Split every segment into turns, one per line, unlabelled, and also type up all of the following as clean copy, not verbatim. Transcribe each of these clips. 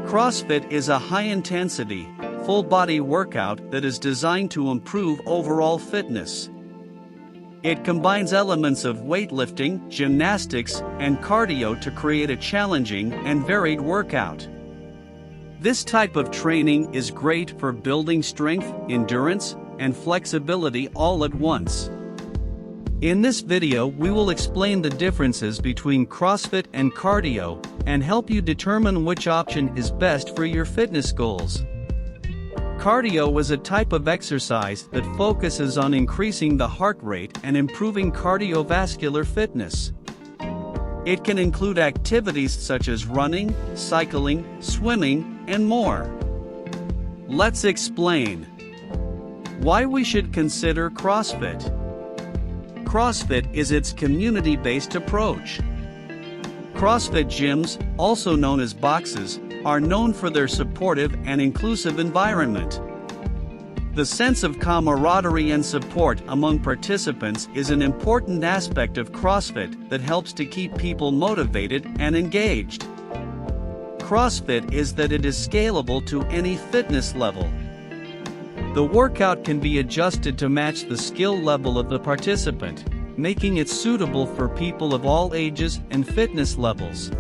CrossFit is a high-intensity, full-body workout that is designed to improve overall fitness. It combines elements of weightlifting, gymnastics, and cardio to create a challenging and varied workout. This type of training is great for building strength, endurance, and flexibility all at once. In this video, we will explain the differences between CrossFit and cardio and help you determine which option is best for your fitness goals. Cardio is a type of exercise that focuses on increasing the heart rate and improving cardiovascular fitness. It can include activities such as running, cycling, swimming, and more. Let's explain why we should consider CrossFit. CrossFit is its community-based approach. CrossFit gyms, also known as boxes, are known for their supportive and inclusive environment. The sense of camaraderie and support among participants is an important aspect of CrossFit that helps to keep people motivated and engaged. CrossFit is that it is scalable to any fitness level. The workout can be adjusted to match the skill level of the participant, making it suitable for people of all ages and fitness levels.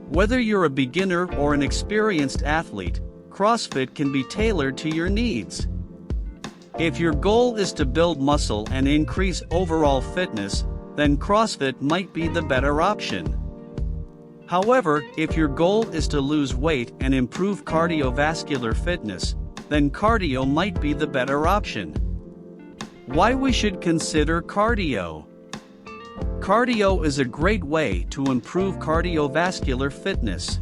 Whether you're a beginner or an experienced athlete, CrossFit can be tailored to your needs. If your goal is to build muscle and increase overall fitness, then CrossFit might be the better option. However, if your goal is to lose weight and improve cardiovascular fitness, then cardio might be the better option. Why we should consider cardio. Cardio is a great way to improve cardiovascular fitness.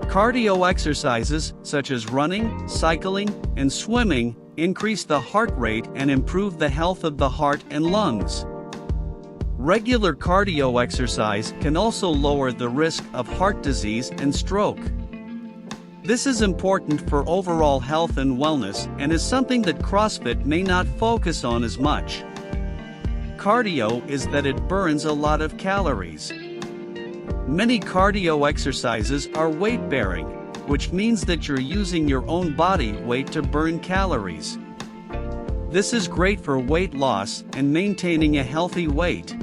Cardio exercises, such as running, cycling, and swimming, increase the heart rate and improve the health of the heart and lungs. Regular cardio exercise can also lower the risk of heart disease and stroke. This is important for overall health and wellness and is something that CrossFit may not focus on as much. Cardio is that it burns a lot of calories. Many cardio exercises are weight-bearing, which means that you're using your own body weight to burn calories. This is great for weight loss and maintaining a healthy weight.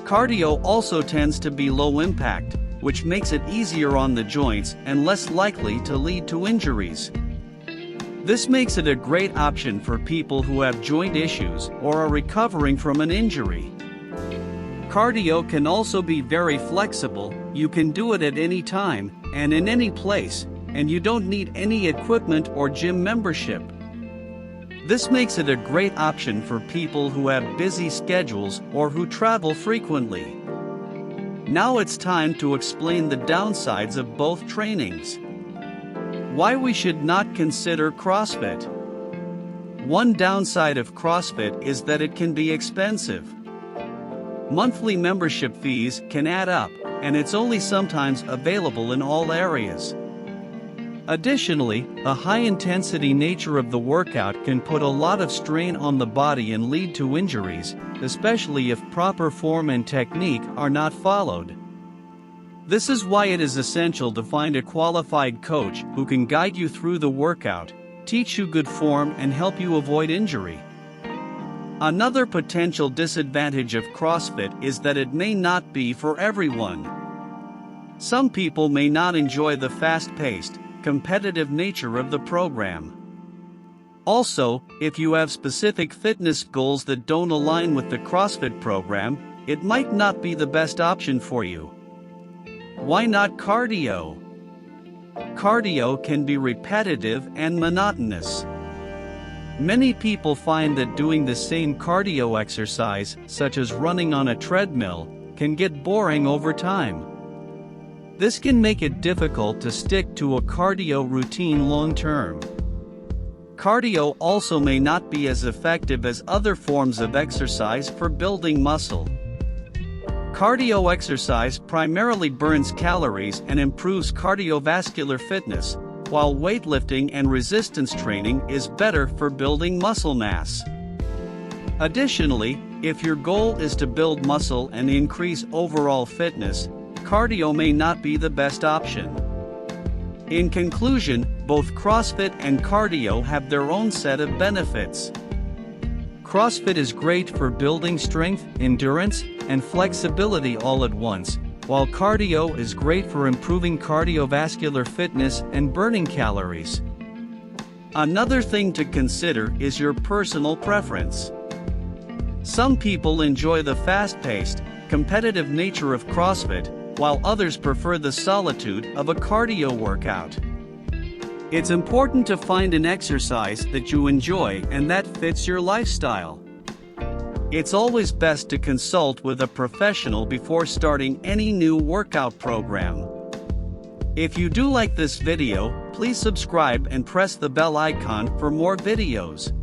Cardio also tends to be low impact, which makes it easier on the joints and less likely to lead to injuries. This makes it a great option for people who have joint issues or are recovering from an injury. Cardio can also be very flexible. You can do it at any time and in any place, and you don't need any equipment or gym membership. This makes it a great option for people who have busy schedules or who travel frequently. Now it's time to explain the downsides of both trainings. Why we should not consider CrossFit. One downside of CrossFit is that it can be expensive. Monthly membership fees can add up, and it's only sometimes available in all areas. Additionally, the high-intensity nature of the workout can put a lot of strain on the body and lead to injuries, especially if proper form and technique are not followed. This is why it is essential to find a qualified coach who can guide you through the workout, teach you good form, and help you avoid injury. Another potential disadvantage of CrossFit is that it may not be for everyone. Some people may not enjoy the fast-paced, competitive nature of the program. Also, if you have specific fitness goals that don't align with the CrossFit program, it might not be the best option for you. Why not cardio? Cardio can be repetitive and monotonous. Many people find that doing the same cardio exercise, such as running on a treadmill, can get boring over time. This can make it difficult to stick to a cardio routine long term. Cardio also may not be as effective as other forms of exercise for building muscle. Cardio exercise primarily burns calories and improves cardiovascular fitness, while weightlifting and resistance training is better for building muscle mass. Additionally, if your goal is to build muscle and increase overall fitness, cardio may not be the best option. In conclusion, both CrossFit and cardio have their own set of benefits. CrossFit is great for building strength, endurance, and flexibility all at once, while cardio is great for improving cardiovascular fitness and burning calories. Another thing to consider is your personal preference. Some people enjoy the fast-paced, competitive nature of CrossFit, while others prefer the solitude of a cardio workout. It's important to find an exercise that you enjoy and that fits your lifestyle. It's always best to consult with a professional before starting any new workout program. If you do like this video, please subscribe and press the bell icon for more videos.